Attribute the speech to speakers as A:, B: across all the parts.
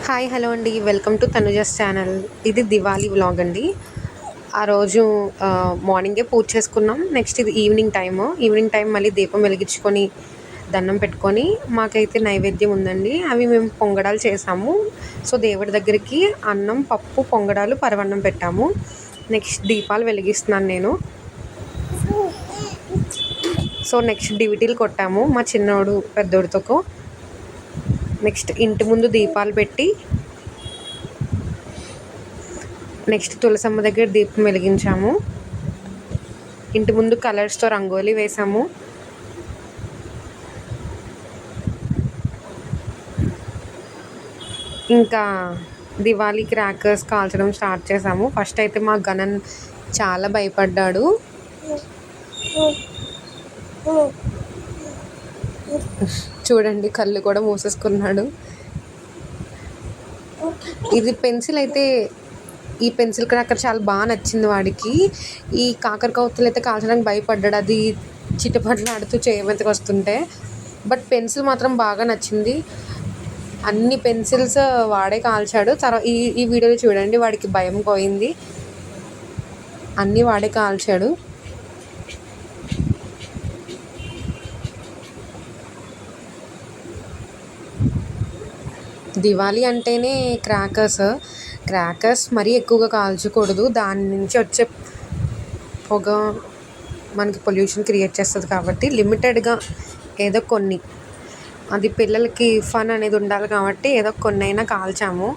A: Hi hello అండి, welcome to తనుజస్ channel. ఇది Diwali vlog అండి. ఆ రోజు మార్నింగే పూజ చేసుకున్నాం. నెక్స్ట్ ఇది ఈవినింగ్ టైం మళ్ళీ దీపం వెలిగించుకొని దండం పెట్టుకొని మాకైతే నైవేద్యం ఉందండి. అవి మేము పొంగడాలు చేసాము. సో దేవుడి దగ్గరికి అన్నం, పప్పు, పొంగడాలు, పరవన్నం పెట్టాము. నెక్స్ట్ దీపాలు వెలిగిస్తున్నాను నేను. సో నెక్స్ట్ డివిటీలు కొట్టాము మా చిన్నోడు పెద్దోడితో. నెక్స్ట్ ఇంటి ముందు దీపాలు పెట్టి నెక్స్ట్ తులసమ్మ దగ్గర దీపం వెలిగించాము. ఇంటి ముందు కలర్స్తో రంగోలీ వేసాము. ఇంకా దివాళీ క్రాకర్స్ కాల్చడం స్టార్ట్ చేసాము. ఫస్ట్ అయితే మా గణన్ చాలా భయపడ్డాడు. చూడండి, కళ్ళు కూడా మూసేసుకున్నాడు. ఇది పెన్సిల్ అయితే, ఈ పెన్సిల్ క్రాకర్ చాలా బాగా నచ్చింది వాడికి. ఈ కాకరకాయలు అయితే కాల్చడానికి భయపడ్డాడు, అది చిటపటలాడుతూ చేయమంతకు వస్తుంటే. బట్ పెన్సిల్ మాత్రం బాగా నచ్చింది. అన్ని పెన్సిల్స్ వాడే కాల్చాడు. తర్వాత ఈ వీడియోలో చూడండి, వాడికి భయం పోయింది, అన్నీ వాడే కాల్చాడు. దివాళీ అంటేనే క్రాకర్స్ మరీ ఎక్కువగా కాల్చకూడదు. దాని నుంచి వచ్చే పొగ మనకి పొల్యూషన్ క్రియేట్ చేస్తుంది. కాబట్టి లిమిటెడ్గా ఏదో కొన్ని, అది పిల్లలకి ఫన్ అనేది ఉండాలి కాబట్టి ఏదో కొన్ని అయినా కాల్చాము.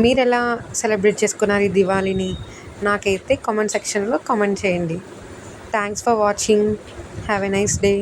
A: మీరు ఎలా సెలబ్రేట్ చేసుకున్నారు ఈ దివాళీని? నాకైతే కామెంట్ సెక్షన్లో కామెంట్ చేయండి. Thanks for watching. Have a nice day.